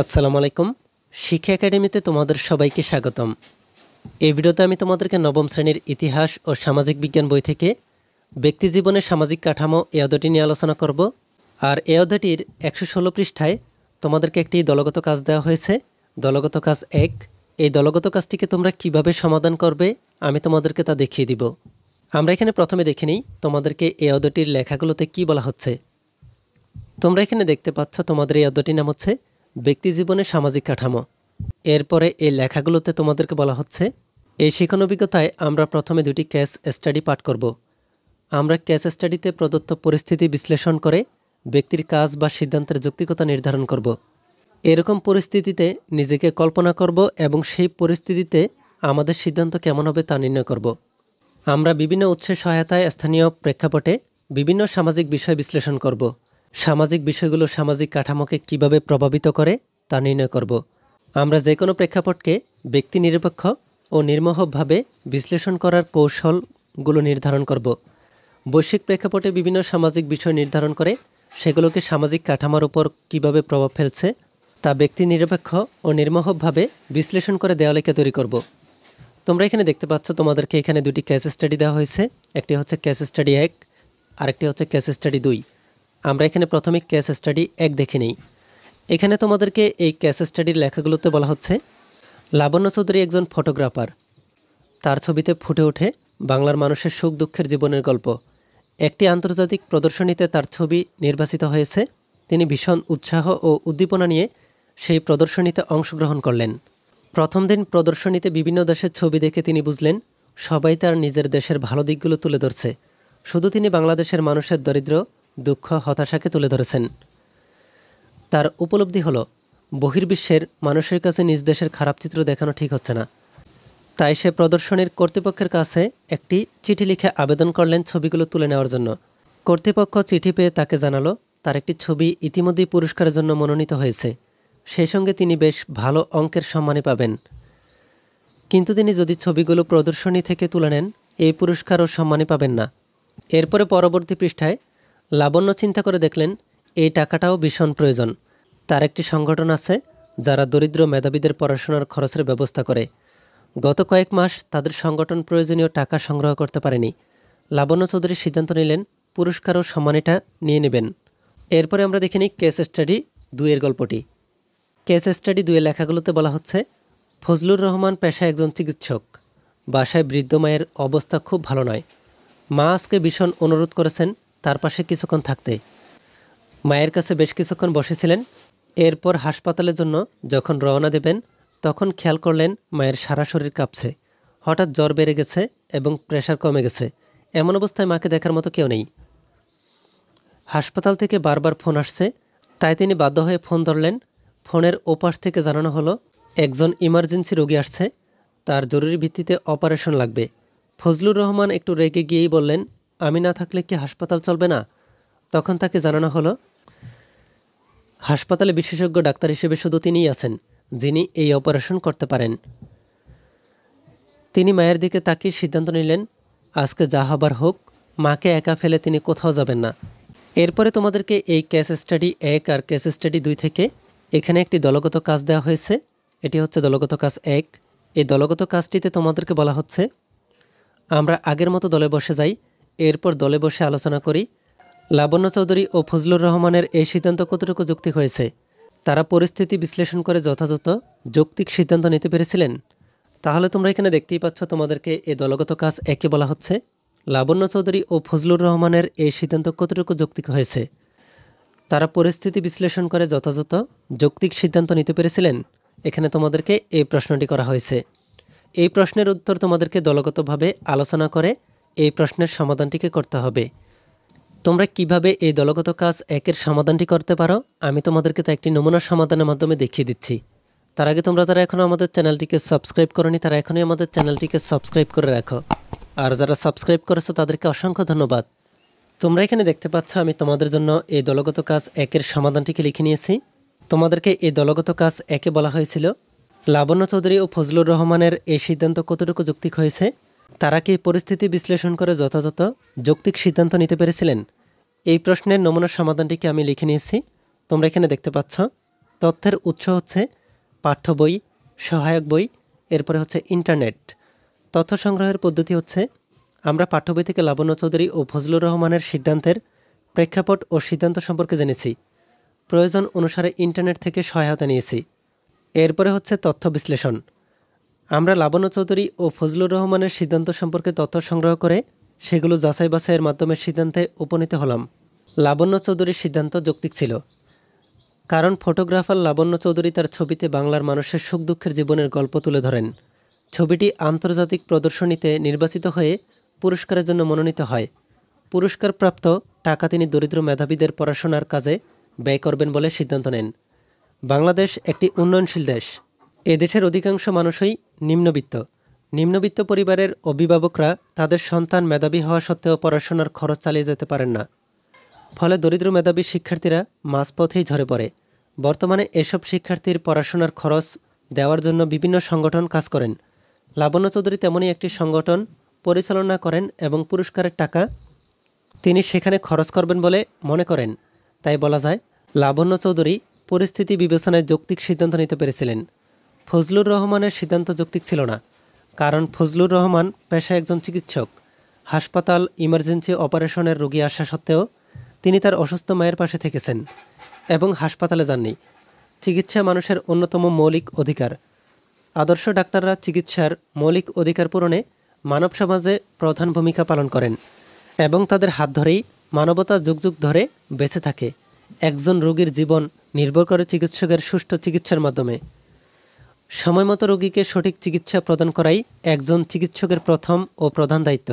আসসালামু আলাইকুম। শিক্ষা একাডেমিতে তোমাদের সবাইকে স্বাগতম। এই ভিডিওতে আমি তোমাদেরকে নবম শ্রেণীর ইতিহাস ও সামাজিক বিজ্ঞান বই থেকে ব্যক্তিজীবনের সামাজিক কাঠামো এই অধ্যায়টি নিয়ে আলোচনা করব। আর এই অধ্যায়টির 116 পৃষ্ঠায় তোমাদেরকে একটি দলগত কাজ দেওয়া হয়েছে, দলগত কাজ 1। এই দলগত কাজটিকে তোমরা কিভাবে সমাধান করবে আমি তোমাদেরকে তা দেখিয়ে দিব। আমরা এখানে প্রথমে দেখে নিই তোমাদেরকে এই অধ্যায়টির লেখাগুলোতে কি বলা হচ্ছে। তোমরা এখানে দেখতে পাচ্ছ তোমাদের এই অধ্যায়টির নাম হচ্ছে ব্যক্তিজীবনের সামাজিক কাঠামো। এরপরে এই লেখাগুলোতে তোমাদেরকে বলা হচ্ছে এই শিখন অভিজ্ঞতায় আমরা প্রথমে দুটি কেস স্টাডি পাঠ করব। আমরা কেস স্টাডিতে প্রদত্ত পরিস্থিতি বিশ্লেষণ করে ব্যক্তির কাজ বা সিদ্ধান্তের যৌক্তিকতা নির্ধারণ করব। এরকম পরিস্থিতিতে নিজেকে কল্পনা করব এবং সেই পরিস্থিতিতে আমাদের সিদ্ধান্ত কেমন হবে তা নির্ণয় করব। আমরা বিভিন্ন উৎসের সহায়তায় স্থানীয় প্রেক্ষাপটে বিভিন্ন সামাজিক বিষয় বিশ্লেষণ করব। সামাজিক বিষয়গুলো সামাজিক কাঠামোকে কিভাবে প্রভাবিত করে তা নির্ণয় করব। আমরা যে কোনো প্রেক্ষাপটকে ব্যক্তি নিরপেক্ষ ও নির্মোহভাবে বিশ্লেষণ করার কৌশলগুলো নির্ধারণ করব। বৈশ্বিক প্রেক্ষাপটে বিভিন্ন সামাজিক বিষয় নির্ধারণ করে সেগুলোকে সামাজিক কাঠামোর উপর কিভাবে প্রভাব ফেলছে তা ব্যক্তি নিরপেক্ষ ও নির্মোহভাবে বিশ্লেষণ করে দেওয়ালেখা তৈরি করব। তোমরা এখানে দেখতে পাচ্ছ তোমাদেরকে এখানে দুটি কেস স্টাডি দেওয়া হয়েছে। একটি হচ্ছে কেস স্টাডি 1, আরেকটি হচ্ছে কেস স্টাডি 2। আমরা এখানে প্রথমে কেস স্টাডি 1 দেখে নিই। এখানে তোমাদেরকে এই কেস স্টাডির লেখাগুলোতে বলা হচ্ছে লাবণ্য চৌধুরী একজন ফটোগ্রাফার। তার ছবিতে ফুটে ওঠে বাংলার মানুষের সুখ দুঃখের জীবনের গল্প। একটি আন্তর্জাতিক প্রদর্শনীতে তার ছবি নির্বাচিত হয়েছে। তিনি ভীষণ উৎসাহ ও উদ্দীপনা নিয়ে সেই প্রদর্শনীতে অংশগ্রহণ করলেন। প্রথম দিন প্রদর্শনীতে বিভিন্ন দেশের ছবি দেখে তিনি বুঝলেন সবাই তার নিজের দেশের ভালো দিকগুলো তুলে ধরছে, শুধু তিনি বাংলাদেশের মানুষের দরিদ্র, দুঃখ, হতাশাকে তুলে ধরেছেন। তার উপলব্ধি হলো বহির্বিশ্বের মানুষের কাছে নিজ দেশের খারাপ চিত্র দেখানো ঠিক হচ্ছে না। তাই সে প্রদর্শনীর কর্তৃপক্ষের কাছে একটি চিঠি লিখে আবেদন করলেন ছবিগুলো তুলে নেওয়ার জন্য। কর্তৃপক্ষ চিঠি পেয়ে তাকে জানালো তার একটি ছবি ইতিমধ্যেই পুরস্কারের জন্য মনোনীত হয়েছে। সেই সঙ্গে তিনি বেশ ভালো অঙ্কের সম্মানই পাবেন। কিন্তু তিনি যদি ছবিগুলো প্রদর্শনী থেকে তুলে নেন এই পুরস্কার ও সম্মানই পাবেন না। এরপরে পরবর্তী পৃষ্ঠায় লাবণ্য চিন্তা করে দেখলেন এই টাকাটাও ভীষণ প্রয়োজন। তার একটি সংগঠন আছে যারা দরিদ্র মেধাবীদের পড়াশোনার খরচের ব্যবস্থা করে। গত কয়েক মাস তাদের সংগঠন প্রয়োজনীয় টাকা সংগ্রহ করতে পারেনি। লাবণ্য চৌধুরী সিদ্ধান্ত নিলেন পুরস্কার ও সম্মানীটা নিয়ে নেবেন। এরপরে আমরা দেখে নিই কেস স্টাডি 2 এর গল্পটি। কেস স্টাডি 2 এর লেখাগুলোতে বলা হচ্ছে ফজলুর রহমান পেশায় একজন চিকিৎসক। বাসায় বৃদ্ধ মায়ের অবস্থা খুব ভালো নয়। মা আজকে ভীষণ অনুরোধ করেছেন তার পাশে কিছুক্ষণ থাকতে। মায়ের কাছে বেশ কিছুক্ষণ বসেছিলেন। এরপর হাসপাতালের জন্য যখন রওনা দেবেন তখন খেয়াল করলেন মায়ের সারা শরীর কাঁপছে। হঠাৎ জ্বর বেড়ে গেছে এবং প্রেশার কমে গেছে। এমন অবস্থায় মাকে দেখার মতো কেউ নেই। হাসপাতাল থেকে বারবার ফোন আসছে, তাই তিনি বাধ্য হয়ে ফোন ধরলেন। ফোনের ওপাশ থেকে জানানো হলো একজন ইমার্জেন্সি রোগী আসছে, তার জরুরি ভিত্তিতে অপারেশন লাগবে। ফজলুর রহমান একটু রেগে গিয়েই বললেন আমি না থাকলে কি হাসপাতাল চলবে না? তখন তাকে জানানো হলো হাসপাতালে বিশেষজ্ঞ ডাক্তার হিসেবে শুধু তিনিই আছেন যিনি এই অপারেশন করতে পারেন। তিনি মায়ের দিকে তাকিয়ে সিদ্ধান্ত নিলেন আজকে যা হবার হোক, মাকে একা ফেলে তিনি কোথাও যাবেন না। এরপরে তোমাদেরকে এই কেস স্টাডি 1 আর কেস স্টাডি 2 থেকে এখানে একটি দলগত কাজ দেওয়া হয়েছে। এটি হচ্ছে দলগত কাজ 1। এই দলগত কাজটিতে তোমাদেরকে বলা হচ্ছে আমরা আগের মতো দলে বসে যাই, এরপর দলে বসে আলোচনা করি লাবণ্য চৌধুরী ও ফজলুর রহমানের এই সিদ্ধান্ত কতটুকু যৌক্তিক হয়েছে। তারা পরিস্থিতি বিশ্লেষণ করে যথাযথ যৌক্তিক সিদ্ধান্ত নিতে পেরেছিলেন। তাহলে তোমরা এখানে দেখতেই পাচ্ছ তোমাদেরকে এই দলগত কাজ 1 বলা হচ্ছে লাবণ্য চৌধুরী ও ফজলুর রহমানের এই সিদ্ধান্ত কতটুকু যৌক্তিক হয়েছে। তারা পরিস্থিতি বিশ্লেষণ করে যথাযথ যৌক্তিক সিদ্ধান্ত নিতে পেরেছিলেন। এখানে তোমাদেরকে এই প্রশ্নটি করা হয়েছে। এই প্রশ্নের উত্তর তোমাদেরকে দলগতভাবে আলোচনা করে এই প্রশ্নের সমাধানটিকে করতে হবে। তোমরা কিভাবে এই দলগত কাজ 1 এর সমাধানটি করতে পারো আমি তোমাদেরকে তা একটি নমুনা সমাধানের মাধ্যমে দেখিয়ে দিচ্ছি। তার আগে তোমরা যারা এখনও আমাদের চ্যানেলটিকে সাবস্ক্রাইব করোনি তারা এখনই আমাদের চ্যানেলটিকে সাবস্ক্রাইব করে রাখো। আর যারা সাবস্ক্রাইব করেছো তাদেরকে অসংখ্য ধন্যবাদ। তোমরা এখানে দেখতে পাচ্ছ আমি তোমাদের জন্য এই দলগত কাজ 1 এর সমাধানটিকে লিখে নিয়েছি। তোমাদেরকে এই দলগত কাজ 1 বলা হয়েছিল লাবণ্য চৌধুরী ও ফজলুর রহমানের এই সিদ্ধান্ত কতটুকু যৌক্তিক হয়েছে। তারা কি পরিস্থিতি বিশ্লেষণ করে যথাযথ যৌক্তিক সিদ্ধান্ত নিতে পেরেছিলেন। এই প্রশ্নের নমুনা সমাধানটিকে আমি লিখে নিয়েছি, তোমরা এখানে দেখতে পাচ্ছ। তথ্যের উৎস হচ্ছে পাঠ্য বই, সহায়ক বই, এরপরে হচ্ছে ইন্টারনেট। তথ্য সংগ্রহের পদ্ধতি হচ্ছে আমরা পাঠ্য বই থেকে লাবণ্য চৌধুরী ও ফজলুর রহমানের সিদ্ধান্তের প্রেক্ষাপট ও সিদ্ধান্ত সম্পর্কে জেনেছি। প্রয়োজন অনুসারে ইন্টারনেট থেকে সহায়তা নিয়েছি। এরপরে হচ্ছে তথ্য বিশ্লেষণ। আমরা লাবণ্য চৌধুরী ও ফজলুর রহমানের সিদ্ধান্ত সম্পর্কে তথ্য সংগ্রহ করে সেগুলো যাচাই বাছাইয়ের মাধ্যমে সিদ্ধান্তে উপনীত হলাম। লাবণ্য চৌধুরীর সিদ্ধান্ত যৌক্তিক ছিল, কারণ ফটোগ্রাফার লাবণ্য চৌধুরী তার ছবিতে বাংলার মানুষের সুখ দুঃখের জীবনের গল্প তুলে ধরেন। ছবিটি আন্তর্জাতিক প্রদর্শনীতে নির্বাচিত হয়ে পুরস্কারের জন্য মনোনীত হয়। পুরস্কারপ্রাপ্ত টাকা তিনি দরিদ্র মেধাবীদের পড়াশোনার কাজে ব্যয় করবেন বলে সিদ্ধান্ত নেন। বাংলাদেশ একটি উন্নয়নশীল দেশ। এদেশের অধিকাংশ মানুষই নিম্নবিত্ত পরিবারের অভিভাবকরা তাদের সন্তান মেধাবী হওয়া সত্ত্বেও পড়াশোনার খরচ চালিয়ে যেতে পারেন না। ফলে দরিদ্র মেধাবী শিক্ষার্থীরা মাঝপথেই ঝরে পড়ে। বর্তমানে এসব শিক্ষার্থীর পড়াশোনার খরচ দেওয়ার জন্য বিভিন্ন সংগঠন কাজ করেন। লাবণ্য চৌধুরী তেমনই একটি সংগঠন পরিচালনা করেন এবং পুরস্কারের টাকা তিনি সেখানে খরচ করবেন বলে মনে করেন। তাই বলা যায় লাবণ্য চৌধুরী পরিস্থিতি বিবেচনায় যৌক্তিক সিদ্ধান্ত নিতে পেরেছিলেন। ফজলুর রহমানের সিদ্ধান্ত যৌক্তিক ছিল না, কারণ ফজলুর রহমান পেশায় একজন চিকিৎসক। হাসপাতাল ইমার্জেন্সি অপারেশনের রোগী আসা সত্ত্বেও তিনি তার অসুস্থ মায়ের পাশে থেকেছেন এবং হাসপাতালে যাননি। চিকিৎসা মানুষের অন্যতম মৌলিক অধিকার। আদর্শ ডাক্তাররা চিকিৎসার মৌলিক অধিকার পূরণে মানব সমাজে প্রধান ভূমিকা পালন করেন এবং তাদের হাত ধরেই মানবতা যুগ যুগ ধরে বেঁচে থাকে। একজন রোগীর জীবন নির্ভর করে চিকিৎসকের সুষ্ঠু চিকিৎসার মাধ্যমে। সময়মতো রোগীকে সঠিক চিকিৎসা প্রদান করাই একজন চিকিৎসকের প্রথম ও প্রধান দায়িত্ব।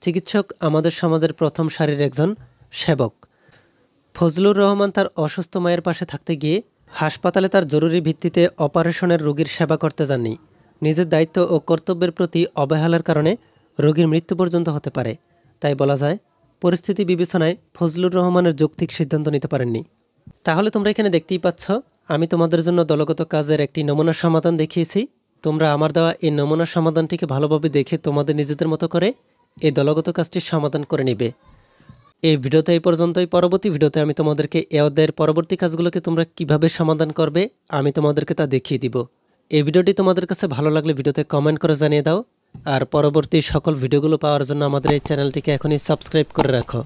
চিকিৎসক আমাদের সমাজের প্রথম সারির একজন সেবক। ফজলুর রহমান তার অসুস্থ মায়ের পাশে থাকতে গিয়ে হাসপাতালে তার জরুরি ভিত্তিতে অপারেশনের রোগীর সেবা করতে যাননি। নিজের দায়িত্ব ও কর্তব্যের প্রতি অবহেলার কারণে রোগীর মৃত্যু পর্যন্ত হতে পারে। তাই বলা যায় পরিস্থিতি বিবেচনায় ফজলুর রহমানের যৌক্তিক সিদ্ধান্ত নিতে পারেননি। তাহলে তোমরা এখানে দেখতেই পাচ্ছ, আমি তোমাদের জন্য দলগত কাজের একটি নমুনা সমাধান দেখিয়েছি। তোমরা আমার দেওয়া এই নমুনা সমাধানটিকে ভালোভাবে দেখে তোমাদের নিজেদের মতো করে এই দলগত কাজটির সমাধান করে নিবে। এই ভিডিওতে এই পর্যন্তই। পরবর্তী ভিডিওতে আমি তোমাদেরকে এই অধ্যায়ের পরবর্তী কাজগুলোকে তোমরা কিভাবে সমাধান করবে আমি তোমাদেরকে তা দেখিয়ে দিব। এই ভিডিওটি তোমাদের কাছে ভালো লাগলে ভিডিওতে কমেন্ট করে জানিয়ে দাও। আর পরবর্তী সকল ভিডিওগুলো পাওয়ার জন্য আমাদের এই চ্যানেলটিকে এখনই সাবস্ক্রাইব করে রাখো।